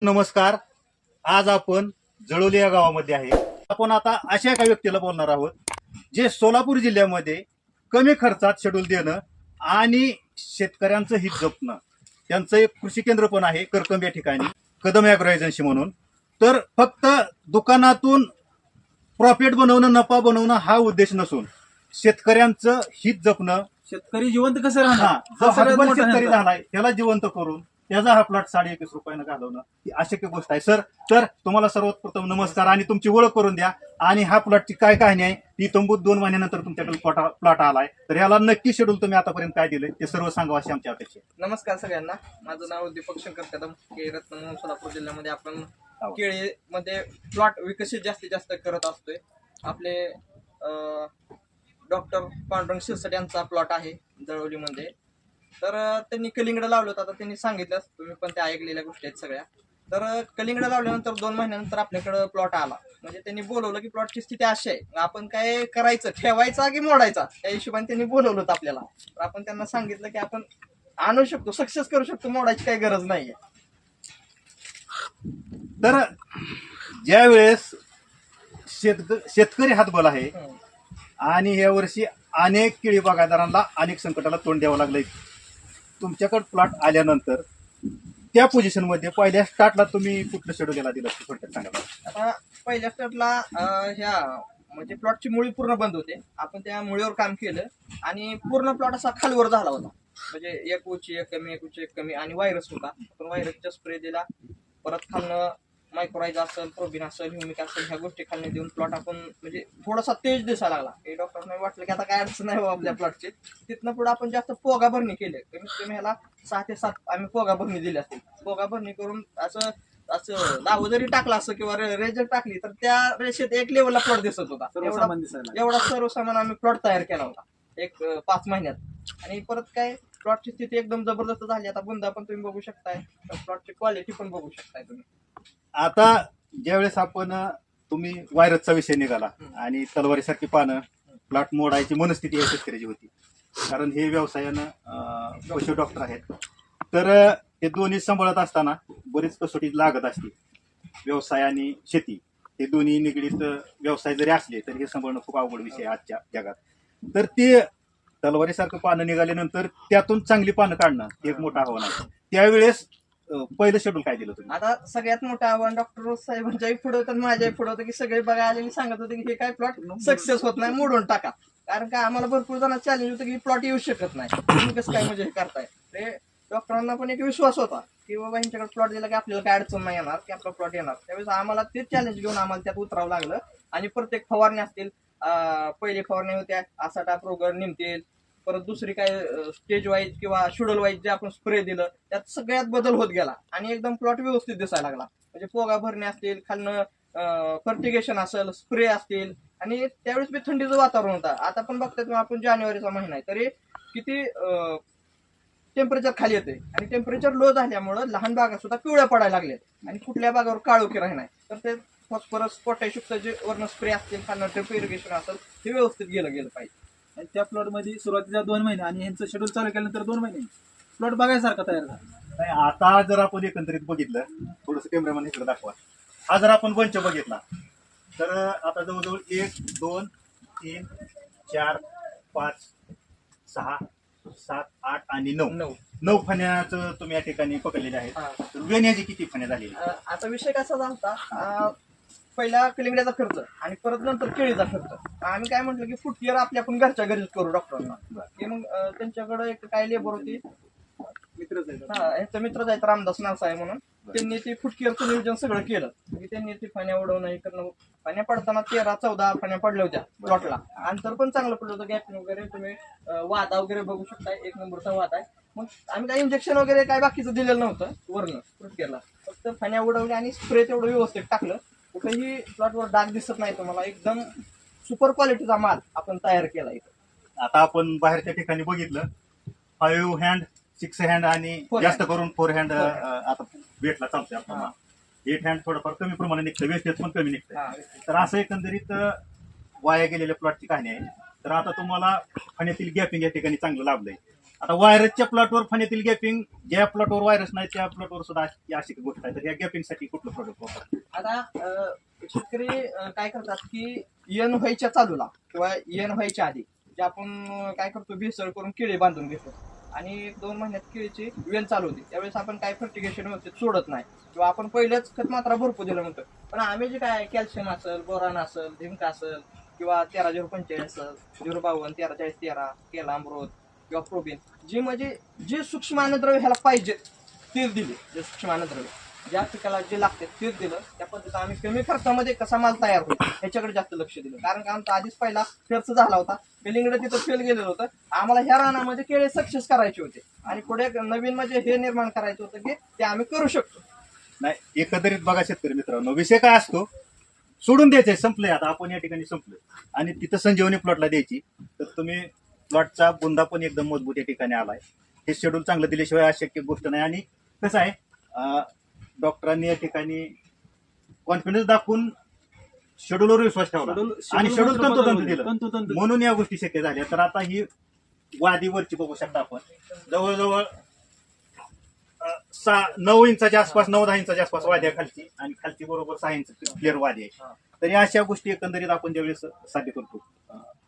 नमस्कार. आज आपण जळोली या गावामध्ये आहे. आपण आता अशा एका व्यक्तीला बोलणार आहोत जे सोलापूर जिल्ह्यामध्ये कमी खर्चात शेड्यूल देणं आणि शेतकऱ्यांचं हित जपणं. त्यांचं एक कृषी केंद्र पण आहे करकंब या ठिकाणी, कदम ॲग्रो एजन्सी म्हणून. तर फक्त दुकानातून प्रॉफिट बनवणं, नफा बनवणं हा उद्देश नसून शेतकऱ्यांचं हित जपणं. शेतकरी जिवंत कसं राहणार जो हा सगळ्यात हतबल मोठा शेतकरी ह्यांचा. झालाय त्याला जिवंत करून त्याचा हा प्लॉट 21.5 रुपयानं घालवणं ही अशक्य गोष्ट आहे. तर तुम्हाला सर्वप्रथम नमस्कार आणि तुमची ओळख करून द्या. आणि हा प्लॉटची काय कहाणी आहे ती तंबूत 2 महिन्यानंतर तुमच्याकडे प्लॉट आलाय. तर याला नक्की शेड्यूल तुम्ही आतापर्यंत काय दिलंय ते सर्व सांगावं अशी आमची अपेक्षा आहे. नमस्कार सगळ्यांना. माझं नाव दीपक शंकर कदम, रत्नागिरी सोलापूर जिल्ह्यामध्ये आपण हो. केळीमध्ये प्लॉट विकसित जास्तीत जास्त करत असतोय. आपले डॉक्टर पांडुरंग शिरसाट यांचा प्लॉट आहे जळवलीमध्ये. तर त्यांनी कलिंगड लावलं होतं. आता त्यांनी सांगितलं, तुम्ही पण त्या ऐकलेल्या गोष्टी आहेत सगळ्या. तर कलिंगड लावल्यानंतर 2 महिन्यानंतर आपल्याकडं प्लॉट आला. म्हणजे त्यांनी बोलवलं की प्लॉटची स्थिती अशी आहे, आपण काय करायचं, ठेवायचा की मोडायचा, त्या हिशोबाने त्यांनी बोलवलं होतं आपल्याला. तर आपण त्यांना सांगितलं की आपण आणू शकतो, सक्सेस करू शकतो, मोडायची काही गरज नाहीये. तर ज्या वेळेस शेतकरी हातबल आहे आणि या वर्षी अनेक केळी बागायतदारांना अनेक संकटाला तोंड द्यावं लागलंय. तुमच्याकडे प्लॉट आल्यानंतर त्या पोझिशन मध्ये पहिल्या स्टार्टला तुम्ही कुठलं शेड्यूल गेला दिलं थोडक्यात सांगा. आता पहिल्या स्टेपला ह्या म्हणजे प्लॉटची मुळी पूर्ण बंद होते. आपण त्या मुळीवर काम केलं आणि पूर्ण प्लॉट असा खालवर झाला होता. म्हणजे एक उंची एक कमी, एक उंची एक कमी, आणि व्हायरस होता. आपण व्हायरसचा स्प्रे दिला. परत खालनं मायक्रोरायझ असेल, प्रोबिन असेल, ह्युमिक असेल, ह्या गोष्टी खालने देऊन प्लॉट आपण म्हणजे थोडासा तेज दिसायला लागला. हे डॉक्टरने वाटलं की आता काय अडचण नाही बाबा आपल्या प्लॉटची. तिथनं पुढे आपण जास्त पोगा भरणी केली. कमीत कमी ह्याला 6 ते 7 आम्ही पोगा भरणी दिली असतील. पोगा भरणी करून असं दाव जरी टाकला असं किंवा रेजर टाकली तर त्या रेषेत एक लेवलला प्लॉट दिसत होता. सर्वसामान्य दिसायला. एवढा सर्वसामान आम्ही प्लॉट तयार केला होता एक 5 महिन्यात. आणि परत काय प्लॉटची स्थिती एकदम जबरदस्त झाली. आता बुंदा पण तुम्ही बघू शकताय, प्लॉटची क्वालिटी पण बघू शकताय तुम्ही. आता ज्यावेळेस आपण तुम्ही व्हायरसचा विषय निघाला आणि तलवारीसारखी पानं प्लॉट मोडायची मनस्थिती या शेतकऱ्याची होती. कारण हे व्यवसायानं पशु डॉक्टर आहेत. तर हे दोन्ही सांभाळत असताना बरीच कसोटी लागत असते. व्यवसाय आणि शेती हे दोन्ही निगडीत व्यवसाय जरी असले तरी हे सांभाळणं खूप अवघड विषय आहे आजच्या जगात. तर ते तलवारीसारखं पानं निघाल्यानंतर त्यातून चांगली पानं काढणं हे एक मोठं आव्हान आहे. त्यावेळेस पहिलं शेड्यूल काय दिलं तुम्ही? आता सगळ्यात मोठं आव्हान डॉक्टर साहेबांच्याही पुढे होतं, माझ्याही पुढे होतं की सगळे बघा आलेली सांगत होते की हे काय प्लॉट सक्सेस होत नाही, मोडून टाका. कारण का आम्हाला भरपूर जण चॅलेंज होतं की प्लॉट येऊ शकत नाही, तुम्ही कसं काय म्हणजे हे करताय. ते डॉक्टरांना पण एक विश्वास होता की बाबा यांच्याकडे प्लॉट दिला की आपल्याला काय अडचण नाही येणार, की आपला प्लॉट येणार. त्यावेळेस आम्हाला तेच चॅलेंज घेऊन आम्हाला त्यात उतरावं लागलं. आणि प्रत्येक फवारणी असतील, पहिली फवारणी होत्या आसाटा प्रोगर निमतेल, परत दुसरी काय स्टेज वाईज किंवा शेड्यूल वाईज जे आपण स्प्रे दिलं त्यात सगळ्यात बदल होत गेला आणि एकदम प्लॉट व्यवस्थित दिसायला लागला. म्हणजे पोगा भरणे असतील, खालनं फर्टिगेशन असेल, स्प्रे असतील. आणि त्यावेळेस बी थंडीचं वातावरण होतं. आता पण बघतात आपण जानेवारीचा महिना आहे तरी किती टेम्परेचर खाली येते. आणि टेम्परेचर लो झाल्यामुळं लहान बागा सुद्धा पिवळ्या पडायला लागल्यात आणि कुठल्या बागावर काळोखी राहणार. तर ते फॉस्फरस पोटॅशयुक्त जे वर्ण स्प्रे असतील, खालनं ड्रिप इरिगेशन असेल, हे व्यवस्थित गेलं पाहिजे. आणि त्या प्लॉट मध्ये सुरुवातीला 2 महिने आणि ह्यांचं शेड्यूल चालू केल्यानंतर 2 महिने प्लॉट बघायसारखा तयार झाला. नाही, आता जर आपण एकंदरीत बघितलं, थोडंसं कॅमेरामॅन इकडे दाखवा. हा जर आपण बंच बघितला तर आता जवळजवळ 1 2 3 4 5 6 7 8 आणि 9 फण्याचं तुम्ही या ठिकाणी पकडलेले आहेत. तर वेण्याची किती फण्या झालेली? आता विषय कसा झाला, पहिला कलिंगड्याचा खर्च आणि परत नंतर केळीचा खर्च. आम्ही काय म्हटलं की फूट केअर आपल्या आपण घरच्या घरीच करू डॉक्टरांना. की मग त्यांच्याकडे एक काय लेबर होती, मित्रच आहे. ह्याचा मित्र जायचं रामदास नावसाहेब म्हणून, त्यांनी ते फूट केअरचं नियोजन सगळं केलं. की त्यांनी ती फण्या उडवणं हे करणं. फण्या पडताना 13-14 फण्या पडल्या होत्या प्लॉटला. अंतर पण चांगलं पडलं होतं. गॅप वगैरे तुम्ही वादा वगैरे बघू शकता, 1 नंबरचा वाद आहे. मग आम्ही काय इंजेक्शन वगैरे काय बाकीचं दिलेलं नव्हतं वरनं फूट केअरला. फक्त फण्या उडवल्या आणि स्प्रे तेवढं व्यवस्थित टाकलं. कुठेही प्लॉटवर डाग दिसत नाही तुम्हाला. एकदम सुपर क्वालिटीचा माल आपण तयार केला इथं. आता आपण बाहेरच्या ठिकाणी बघितलं 5 हँड 6 हँड आणि जास्त करून 4 हँड आता भेटला चालतोय आपल्याला. 8 हँड थोडंफार कमी प्रमाणे निघतं, वेस्टेज पण कमी निघतं. तर असं एकंदरीत वाया गेलेल्या प्लॉटची कहाणी आहे. तर आता तुम्हाला फण्यातील गॅपिंग या ठिकाणी चांगलं लाभलंय. आता व्हायरसच्या प्लॉटवर फण्यातील गॅपिंग, ज्या प्लॉटवर व्हायरस नाही त्या प्लॉटवर सुद्धा अशी गोष्ट आहे. तर या गॅपिंगसाठी कुठलं प्रोडक्ट वापरतात? आता शेतकरी काय करतात की येण व्हायच्या चालूला किंवा येण व्हायच्या आधी जे आपण काय करतो भेसळ करून केळी बांधून घेतो आणि 1-2 महिन्यात केळीची वेल चालू होती त्यावेळेस आपण काय फर्टिगेशन व्यवस्थित सोडत नाही किंवा आपण पहिलेच खत मात्रा भरपूर दिलं म्हणतो. पण आम्ही जे काय कॅल्शियम असेल, बोरान असेल, झिंक असेल किंवा 13-045 असेल, 052, 13-40-13, केला अमृत किंवा प्रोबीन म्हणजे जे सूक्ष्म अन्नद्रव्य ह्याला पाहिजे तेच दिले. जे सूक्ष्म अन्नद्रव्य ज्या पिकाला जे लागते तेच दिलं. त्या पद्धतीने आम्ही कमी खर्चामध्ये कसा माल तयार होईल ह्याच्याकडे जास्त लक्ष दिलं. कारण का आमचा आधीच पहिला खर्च झाला होता, कलिंगड तिथं फेल गेलेलं होतं. आम्हाला ह्या रानामध्ये केळे सक्सेस करायचे होते आणि पुढे नवीन म्हणजे हे निर्माण करायचं होतं की ते आम्ही करू शकतो. नाही, एकंदरीत बघा शेतकरी मित्रांनो, विषय काय असतो, सोडून द्यायचंय, संपलंय. आता आपण या ठिकाणी संपलोय आणि तिथं संजीवनी प्लॉटला द्यायची. तर तुम्ही प्लॉटचा बुंदा पण एकदम मजबूत या ठिकाणी आलाय. हे शेड्यूल चांगलं दिल्याशिवाय अशक्य गोष्ट नाही. आणि कसं आहे, डॉक्टरांनी या ठिकाणी कॉन्फिडन्स दाखवून शेड्यूलवर विश्वास ठेवला आणि शेड्यूल तंतोतंत दिलं, म्हणून या गोष्टी शक्य झाल्या. तर आता ही वादीवरची बघू शकता आपण, जवळजवळ 9 इंचाच्या आसपास, 9-10 इंचाच्या आसपास वादी आहे खालची, आणि खालची बरोबर 6 इंच क्लिअर वादी आहे. तर या अशा गोष्टी एकंदरीत आपण ज्यावेळेस साध्य करतो,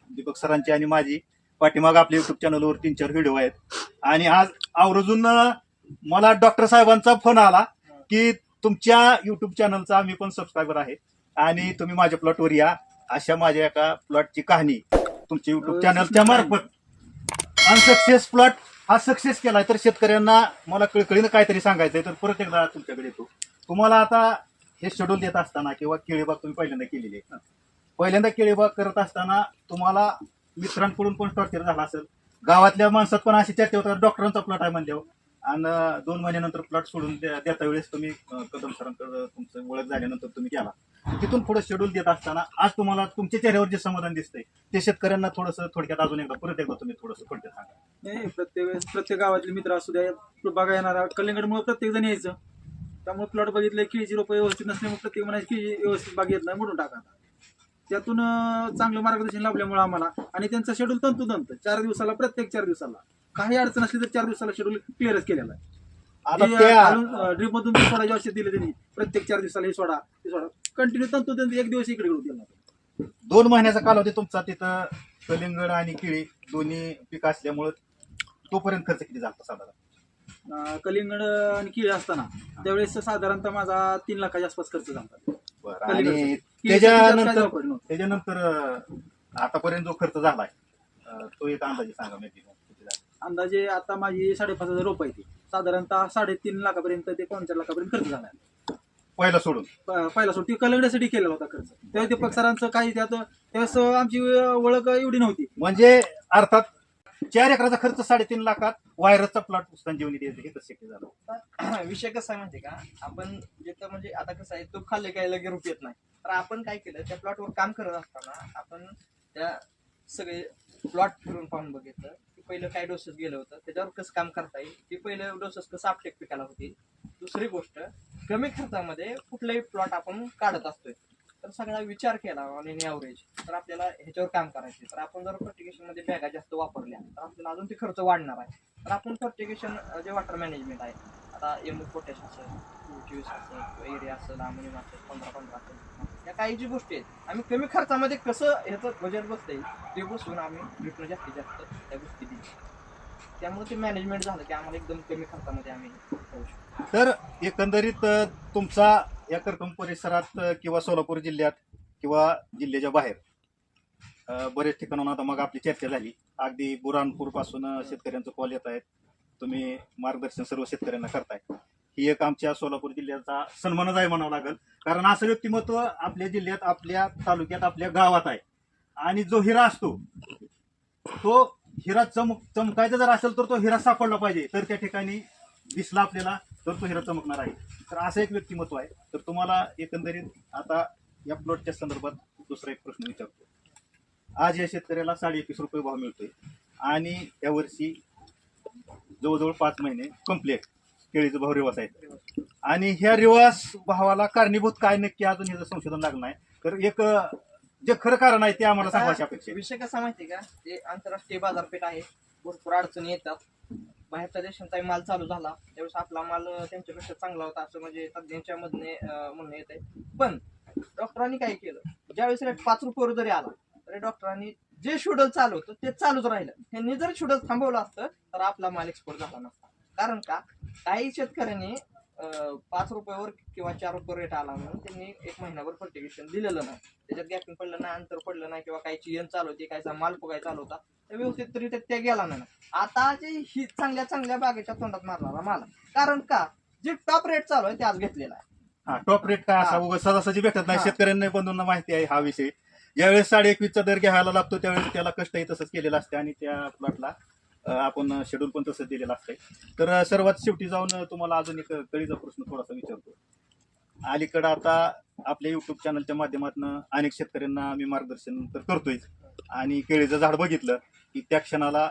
दीपक सरांची आणि माझी पाठीमाग आपल्या युट्यूब चॅनलवर 3-4 व्हिडिओ आहेत. आणि आज आवर्जून मला डॉक्टर साहेबांचा फोन आला की तुमच्या युट्यूब चॅनलचा आम्ही पण सबस्क्रायबर आहे आणि तुम्ही माझ्या प्लॉटवर या. अशा माझ्या एका प्लॉटची कहाणी तुमच्या युट्यूब चॅनलच्या मार्फत अनसक्सेस प्लॉट हा सक्सेस केलाय. तर शेतकऱ्यांना मला कळकळीनं काहीतरी सांगायचंय. तर परत एकदा तुमच्याकडे येतो. तुम्हाला आता हे शेड्यूल देत असताना किंवा केळीबाग तुम्ही पहिल्यांदा केलेली आहे, पहिल्यांदा केळीबाग करत असताना तुम्हाला मित्रांकडून पण टॉर्चर झाला असेल, गावातल्या माणसात पण अशी चर्चा होतात डॉक्टरांचा प्लॉट आहे म्हणल्यावर, आणि 2 महिन्यानंतर प्लॉट सोडून देता वेळेस तुम्ही कदम सरांकडे तुमचं ओळख झाल्यानंतर तुम्ही केला. तिथून पुढे शेड्यूल देत असताना आज तुम्हाला तुमच्या चेहऱ्यावर जे समाधान दिसतंय ते शेतकऱ्यांना थोडंसं थोडक्यात अजून एकदा परत एकदा तुम्ही थोडंसं थोडक्यात सांगा. नाही, प्रत्येक गावातले मित्र असू द्या, बघा येणारा कलिंगडमुळे प्रत्येक जण यायचं. त्यामुळे प्लॉट बघितले, केळीची रोपं व्यवस्थित नसल्यामुळे प्रत्येक म्हणायची केळी व्यवस्थित बाग येत नाही, मोडून टाका. त्यातून चांगलं मार्गदर्शन लाभल्यामुळे आम्हाला, आणि त्यांचा शेड्यूल तंतोतंत 4 दिवसाला, प्रत्येक 4 दिवसाला काही अडचण असली तर 4 दिवसाला शेड्यूल क्लिअरच केलेला आहे. ड्रीप मधून सोडायचे औषध दिले त्यांनी, प्रत्येक 4 दिवसाला हे सोडा ते सोडा, कंटिन्यू तंतोतंत 1 दिवस इकडे गेला. 2 महिन्याचा कालावधी तुमचा तिथं कलिंगड आणि केळी दोन्ही पीक असल्यामुळे तोपर्यंत खर्च किती झाला साधारण? कलिंगड आणि केळी असताना त्यावेळेस साधारणतः माझा 3 लाखाच्या आसपास खर्च झाला. आणि त्याच्यानंतर आतापर्यंत जो खर्च झालाय तो एक अंदाजे सांगा. अंदाजे आता माझी 5,500 रोप आहे, ती साधारणतः 3.5 लाखापर्यंत ते 4 लाखापर्यंत खर्च झाला आहे. पहिला सोडून ती कलिंगडासाठी केलेला होता खर्च. तेव्हा दीपक सरांचं काही त्यावेळेस आमची ओळख एवढी नव्हती. म्हणजे अर्थात 4 एकराचा खर्च 3.5 लाखात व्हायरसचा प्लॉट संजीवनी द्यायचं हे कसं शक्य झालं? विषय कसा आहे माहिती का, आपण जिथं म्हणजे आता कसं आहे, तो खाल्ले काय लगे रूप येत नाही. तर आपण काय केलं, त्या प्लॉटवर काम करत असताना आपण त्या सगळे प्लॉट फिरून पाहून बघितलं की पहिलं काय डोसेस गेलं होतं, त्याच्यावर कसं काम करता येईल, की पहिलं डोसेस कसं आपटेक पिकाला होतील. दुसरी गोष्ट, कमी खर्चामध्ये कुठलाही प्लॉट आपण काढत असतोय, तर सगळा विचार केला ऑन एन ॲव्हरेज तर आपल्याला ह्याच्यावर काम करायचे. तर आपण जर फर्टिगेशनमध्ये बॅगा जास्त वापरल्या तर आपल्याला अजून ते खर्च वाढणार आहे. तर आपण फर्टिगेशन जे वॉटर मॅनेजमेंट आहे, आता एमओ पोटॅश असेल, 24 असेल, किंवा एरिया असेल, अमोनियम असेल, 15-15 असेल, या काही जी गोष्टी आहेत आम्ही कमी खर्चामध्ये कसं ह्याचं बजेट बसता येईल ते बसून आम्ही रिटर्न जास्तीत जास्त त्या गोष्टी दिली. त्यामुळे ते मॅनेजमेंट झालं की आम्हाला एकदम कमी खर्चामध्ये आम्ही करू शकतो. तर एकंदरीत तुमचा या करकम परिसरात किंवा सोलापूर जिल्ह्यात किंवा जिल्ह्याच्या बाहेर बरेच ठिकाणून आता मग आपली चर्चा झाली, अगदी बुरानपूर पासून शेतकऱ्यांचं कॉल येत आहेत, तुम्ही मार्गदर्शन सर्व शेतकऱ्यांना करताय. ही एक आमच्या सोलापूर जिल्ह्याचा सन्मानच आहे म्हणावं लागेल. कारण असं व्यक्तिमत्व आपल्या जिल्ह्यात, आपल्या तालुक्यात, आपल्या गावात आहे. आणि जो हिरा असतो तो हिरा चमकायचा जर असेल तर तो हिरा सापडला पाहिजे, तर त्या ठिकाणी दिसला आपल्याला तर तो हिरा चमकणार आहे. तर असं एक व्यक्तिमत्व आहे. तर तुम्हाला एकंदरीत आता या प्लॉटच्या संदर्भात दुसरा एक प्रश्न विचारतो. आज या शेतकऱ्याला 21.5 रुपये भाव मिळतोय आणि यावर्षी जवळजवळ 5 महिने कंप्लीट केळीचा भाव रिवास आहे. आणि ह्या रिवास भावाला कारणीभूत काय नक्की अजून ह्याचं संशोधन लागलं नाही. तर एक जे खरं कारण आहे ते आम्हाला सांगायची अपेक्षा. विषय कसा माहिती का, ते आंतरराष्ट्रीय बाजारपेठ आहे, भरपूर अडचणी येतात. बाहेरच्या देशांचा माल चालू झाला त्यावेळेस आपला माल त्यांच्यापेक्षा चांगला होता असं म्हणजे तज्ञांच्या मधने म्हणणं येत आहे. पण डॉक्टरांनी काय केलं, ज्यावेळेस रेट 5 रुपयावर जरी आला तरी डॉक्टरांनी जे शेड्यूल चालू होतं ते चालूच राहिलं. त्यांनी जर शेड्यूल थांबवलं असतं तर आपला माल एक्सपोर्ट झाला नसता. कारण का, काही शेतकऱ्यांनी 5 रुपयावर किंवा 4 रुपये रेट आला म्हणून त्यांनी 1 महिनाभर फर्टिगेशन दिलेलं नाही, त्याच्यात गॅपिंग पडलं नाही, अंतर पडलं नाही, किंवा काही चियन चालू होती, काहीचा माल फुगाय चालू होता, तर व्यवस्थितरित्या त्या गेला नाही. आता जे ही चांगल्या बागेच्या तोंडात मारणारा माल आहे. कारण का, जे टॉप रेट चालू आहे ते आज घेतलेला आहे. हा, टॉप रेट काय असा उगाच सहजासहजी भेटत नाही. हा. शेतकऱ्यांना बंधूंना माहिती आहे हा विषय. ज्यावेळेस 21.5चा दर घ्यायला लागतो त्यावेळेस त्याला कष्टही तसंच केलेलं असते आणि त्या प्लॉटला आपण शेड्यूल पण तसंच दिलेलं असतंय. तर सर्वात शेवटी जाऊन तुम्हाला अजून एक कळीचा प्रश्न थोडासा विचारतो. अलीकडं आता आपल्या युट्यूब चॅनलच्या माध्यमातून अनेक शेतकऱ्यांना मी मार्गदर्शन तर करतोय आणि केळीचं झाड बघितलं की त्या क्षणाला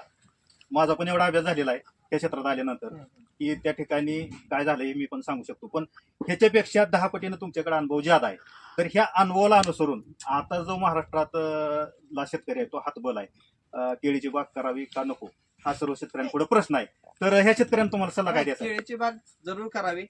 माझा पण एवढा अभ्यास झालेला आहे त्या क्षेत्रात आल्यानंतर की त्या ठिकाणी काय झालं हे मी पण सांगू शकतो. पण ह्याच्यापेक्षा 10 पटीनं तुमच्याकडे अनुभव ज्यादा आहे. तर ह्या अनुभवाला अनुसरून आता जो महाराष्ट्रात ला शेतकरी आहे तो हातबल आहे, केळीची बाग करावी का नको हा सर्व शेतकऱ्यांपुढे प्रश्न आहे. तर ह्या शेतकऱ्यांना तुम्हाला सल्ला काय द्यायचा? केळीची बाग जरूर करावी,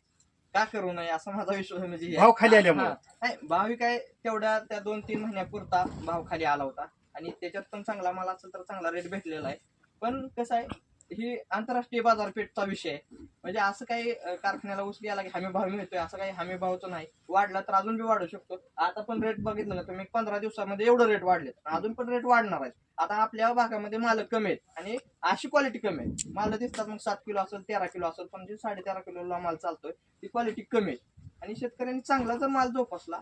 का करू नये असा माझा विश्वास आहे. म्हणजे भाव खाली आल्यामुळे नाही, भावी काय तेवढ्या त्या 2-3 महिन्यापुरता भाव खाली आला होता आणि त्याच्यात पण चांगला माल असेल तर चांगला रेट भेटलेला आहे. पण कसं आहे, ही आंतरराष्ट्रीय बाजारपेठचा विषय आहे. म्हणजे असं काही कारखान्याला ऊस गेला की हमी भाव मिळतोय असं काही हमी भावचं नाही. वाढला तर अजून बी वाढू शकतो. आता पण रेट बघितलं ना तुम्ही, 15 दिवसामध्ये एवढं रेट वाढले, अजून पण रेट वाढणार आहे. आता आपल्या भागामध्ये माल कमी आहेत आणि अशी क्वालिटी कमी आहे. माल दिसतात मग 7 किलो असेल, 13 किलो असेल, पण जे 13.5 किलोला माल चालतोय ती क्वालिटी कमी आहे. आणि शेतकऱ्यांनी चांगला जर माल जोपासला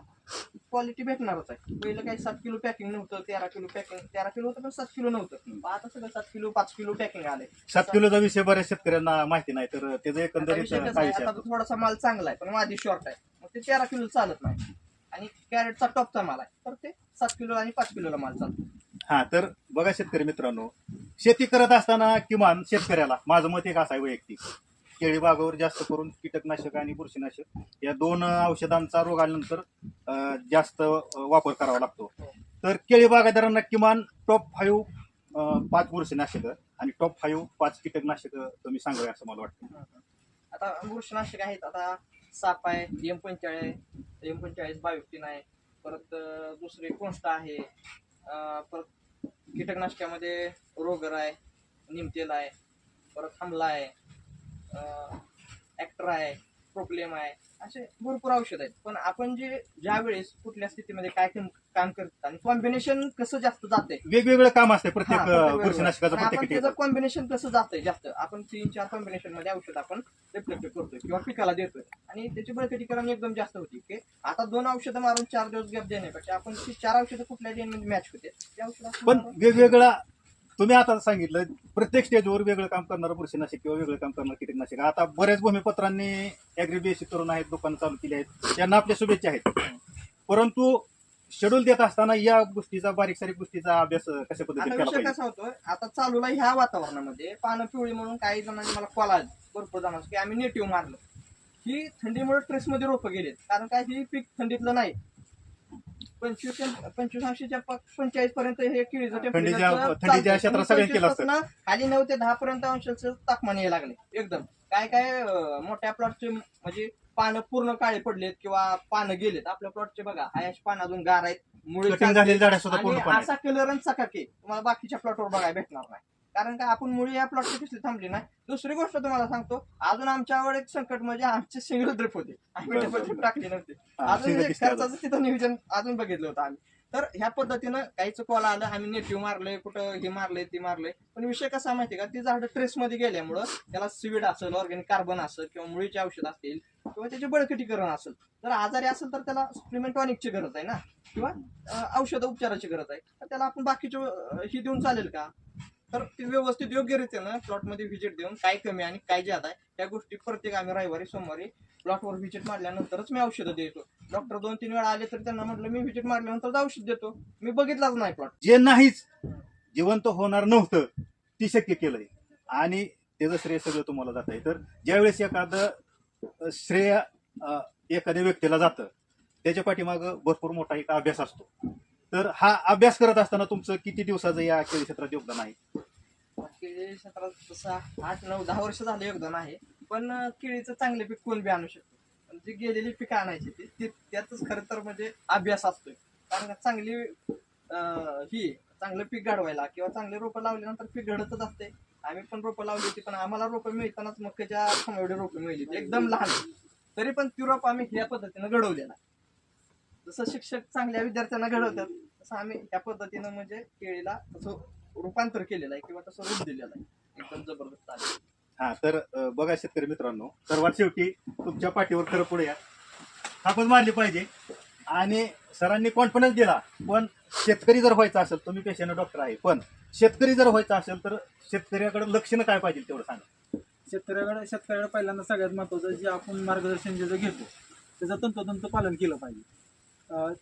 क्वालिटी भेटणारच आहे. पहिलं काही 7 किलो पॅकिंग नव्हतं, 13 किलो पॅकिंग, 13 किलो होतं पण 7 किलो नव्हतं. आता सगळं 7 किलो 5 किलो पॅकिंग आलंय. 7 किलोचा विषय बऱ्याच शेतकऱ्यांना माहिती नाही. तर त्याचं आता एकंदरीत विषय कसा काय आहे, विषय आता थोडासा माल चांगला आहे पण माझी शॉर्ट आहे, मग ते 13 किलो चालत नाही. आणि कॅरेटचा टॉपचा माल आहे तर ते 7 किलो आणि 5 किलोला माल चालतो. हा, तर बघा शेतकरी मित्रांनो, शेती करत असताना किमान शेतकऱ्याला माझं मत एक असं आहे वैयक्तिक, केळी बागावर जास्त करून कीटकनाशक आणि बुरशीनाशक या 2 औषधांचा रोग आल्यानंतर जास्त वापर करावा लागतो. तर केळी बागायतदारांना किमान टॉप 5 बुरशीनाशक आणि टॉप 5 कीटकनाशक तुम्ही सांगावे असं मला वाटतं. आता बुरशीनाशक आहेत, आता साप आहे, M45 22 आहे, परत दुसरे कोणता आहे, परत कीटकनाशकामध्ये रोगर आहे, निमतेल आहे, परत हमला आहे, ऍक्टर आहे, प्रोक्लेम आहे, असे भरपूर औषध आहेत. पण आपण ज्या वेळेस कुठल्या स्थितीमध्ये काय काम करतात आणि कॉम्बिनेशन कसं जास्त जाते, वेगवेगळं काम असते प्रत्येक प्रत्येक बुरशीनाशकाचं वेळेवर. आपण प्रत्येक त्याचं ठिकाणी. कॉम्बिनेशन कसं जातंय जास्त, आपण 3-4 कॉम्बिनेशन मध्ये औषध आपण रिफ्लेक्ट करतोय किंवा पिकाला देतोय आणि त्याची बळकटीकरण एकदम जास्त होती. की आता 2 औषधं मारून 4 दिवस गॅप देण्यापेक्षा आपण ती 4 औषधं कुठल्या डेनमध्ये मॅच होते त्या औषध पण वेगवेगळा तुम्ही आता सांगितलं प्रत्येक स्टेजवर वेगळं काम करणारं बुरशीनाशक किंवा वेगळं काम करणारं कीटकनाशक. आता बऱ्याच भूमिपत्रांनी ऍग्री बेसिक करून आहेत, दुकानं चालू केली आहेत, त्यांना आपल्या शुभेच्छा आहेत. परंतु शेड्यूल देत असताना या गोष्टीचा बारीक सारीक गोष्टीचा अभ्यास कशा पद्धतीने केला विषय पाहिजे? कसा होतोय, आता चालूला ह्या वातावरणामध्ये पानं पिवळी म्हणून काही जणांनी मला कॉल आले, भरपूर जणांचं, की आम्ही नेटिव्ह मारलं. ही थंडीमुळे ट्रेसमध्ये रोपं गेलेत. कारण काय, ही पीक थंडीतलं नाही. 25-25 45 पर्यंत हे केळीचं थंडीच्या क्षेत्रात सगळ्यांनी केलं असतं. खाली 9 ते 10 पर्यंत अंश तापमान यायला लागले एकदम. काय मोठ्या प्लॉटचे म्हणजे पानं पूर्ण काळे पडलेत किंवा पानं गेलेत. आपल्या प्लॉटचे बघा आयाश पानं अजून गार आहेत, मुळे कटिंग झालेली झाडं सुद्धा पूर्ण आणि असा कलर आणि चकाकी तुम्हाला बाकीच्या प्लॉटवर बघायला भेटणार नाही. कारण का, आपण मुळे या प्लॉटची कसली थांबली नाही. दुसरी गोष्ट तुम्हाला सांगतो, अजून आमच्यावर एक संकट म्हणजे आमचे सिंगल ड्रिप होते, आम्ही डबल ड्रिप टाकली नव्हती. अजून खर्चाचं तिथं नियोजन अजून बघितलं होतं आम्ही. तर ह्या पद्धतीनं काहीच कॉल आलं, आम्ही नेटिव्ह मारलंय, कुठं हे मारलंय ते मारलंय. पण विषय कसा माहिती का, ती झाडं ट्रेसमध्ये गेल्यामुळं त्याला सीविड असेल, ऑर्गॅनिक कार्बन असेल किंवा मुळीचे औषध असतील किंवा त्याचे बळकटीकरण असेल, जर आजारी असेल तर त्याला सप्लिमेंट टॉनिकची गरज आहे ना, किंवा औषध उपचाराची गरज आहे. तर त्याला आपण बाकीचे ही देऊन चालेल का? तर ते व्यवस्थित योग्य रीतीनं प्लॉटमध्ये व्हिजिट देऊन काय कमी आणि काय ज्यादा आहे त्या गोष्टी प्रत्येक आम्ही रविवारी सोमवारी प्लॉटवर व्हिजिट मारल्यानंतरच मी औषधं देतो. डॉक्टर 2-3 वेळा आले तर त्यांना म्हटलं मी व्हिजिट मारल्यानंतर औषध देतो, मी बघितलाच नाही प्लॉट. जे नाहीच जिवंत होणार नव्हतं ती शक्य केलंय आणि त्याचं श्रेय सगळं तुम्हाला जात आहे. तर ज्यावेळेस एखादं श्रेय एखाद्या व्यक्तीला जातं त्याच्या पाठीमागं भरपूर मोठा एक अभ्यास असतो. तर हा अभ्यास करत असताना तुमचं किती दिवसाचं या केळी क्षेत्रात योगदान आहे? केळी क्षेत्रात तसं 8-9-10 वर्ष झालं योगदान आहे. पण केळीचं चांगले पीक कोण बी आणू शकतो. पण जी गेलेली पिकं आणायची त्यातच खरं तर म्हणजे अभ्यास असतोय. कारण का चांगली चांगलं पीक घडवायला किंवा चांगले रोपं लावल्यानंतर पीक घडतच असते. आम्ही पण रोपं लावली होती, पण आम्हाला रोपं मिळतानाच मक्याच्या एवढे रोपं मिळली होती, एकदम लहान. तरी पण ती रोपं आम्ही ह्या पद्धतीनं घडवलेला. जसं शिक्षक चांगल्या विद्यार्थ्यांना घडवतात तसं आम्ही ह्या पद्धतीनं म्हणजे केळीला तसं रूपांतर केलेलं आहे किंवा तसं रूप दिलेलं आहे. एकदम जबरदस्त आहे. हा तर बघा शेतकरी मित्रांनो, सर्वात शेवटी तुमच्या पाठीवर खरं पुढे या, थापच मारली पाहिजे. आणि सरांनी कॉन्फिडन्स दिला. पण शेतकरी जर व्हायचं असेल, तुम्ही पेशाने डॉक्टर आहे, पण शेतकरी जर व्हायचं असेल तर शेतकऱ्याकडे लक्षणं काय पाहिजे तेवढं सांगा. शेतकऱ्याकडे पहिल्यांदा सगळ्यात महत्त्वाचं जे आपण मार्गदर्शन जे घेतो त्याचं तंतोतंत पालन केलं पाहिजे.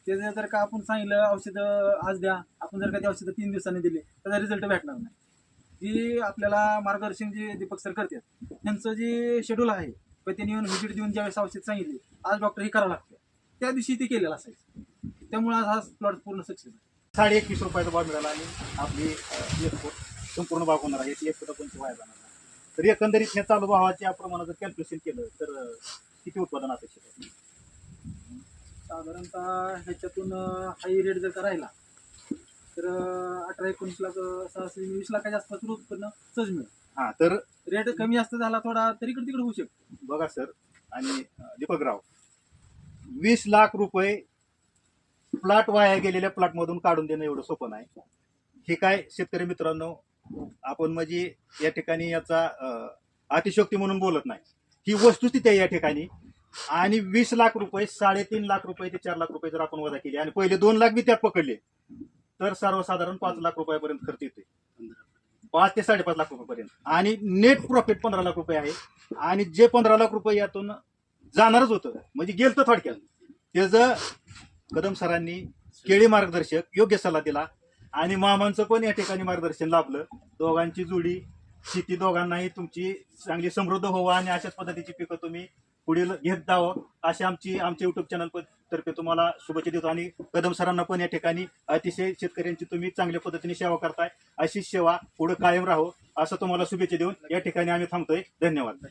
ते जर का आपण सांगितलं औषधं आज द्या, आपण जर का ती औषधं 3 दिवसांनी दिली त्याचा रिझल्ट भेटणार नाही. जी आपल्याला मार्गदर्शन जे दीपक सर करतात त्यांचं जे शेड्यूल आहे पण त्यांनी येऊन व्हिजिट देऊन ज्यावेळेस औषध सांगितली आज डॉक्टर हे करावं लागतं त्या दिवशी ते केलेलं असायचं. त्यामुळे आज हा प्लॉट पूर्ण सक्सेस आहे. 21.5 रुपयाचा भाव मिळाला आणि आपली संपूर्ण भाव होणार आहे, 1 फुट 25 वाया जाणार नाही. तर एकंदरीत ह्या चालू भावाच्या प्रमाणात जर कॅल्क्युलेशन केलं तर किती उत्पादन अपेक्षित आहे? साधारणतः ह्याच्यातून हाय रेट जर का राहिला तर 18-19 लाख सरासरी 20 लाखाच्या आसपास उत्पन्न सहज मिळेल. हा तर रेट कमी जास्त झाला थोडा तरी इकडे तिकडे होऊ शकतो. बघा सर आणि दीपकराव, 20 लाख रुपये प्लॉट वाया गेलेल्या प्लॉटमधून काढून देणं एवढं सोपं नाही. हे काय शेतकरी मित्रांनो, आपण म्हणजे या ठिकाणी याचा अतिशयोक्ती म्हणून बोलत नाही, ही वस्तुस्थिती आहे या ठिकाणी. आणि 20 लाख रुपये 3.5 लाख रुपये ते 4 लाख रुपये जर आपण वजा केले आणि पहिले 2 लाख बी त्यात पकडले तर सर्वसाधारण 5 लाख रुपयापर्यंत खर्च येतोय, 5 ते 5.5 लाख रुपयापर्यंत. आणि नेट प्रॉफिट 15 लाख रुपये आहे. आणि जे 15 लाख रुपये यातून जाणारच होतं म्हणजे गेलं तर थोडक्यात, त्याचं कदम सरांनी केळी मार्गदर्शक योग्य सल्ला दिला आणि मामांचं पण या ठिकाणी मार्गदर्शन लाभलं. दोघांची जोडी शेती दोघांनाही तुमची चांगली समृद्ध व्हावं आणि अशाच पद्धतीची पिकं तुम्ही पुढील घेत जावं अशी आमच्या युट्यूब चॅनल तर्फे तुम्हाला शुभेच्छा देतो. आणि कदम सरांना पण या ठिकाणी अतिशय शेतकऱ्यांची तुम्ही चांगल्या पद्धतीने सेवा करताय, अशी सेवा पुढे कायम राहो असं तुम्हाला शुभेच्छा देऊन या ठिकाणी आम्ही थांबतोय. धन्यवाद.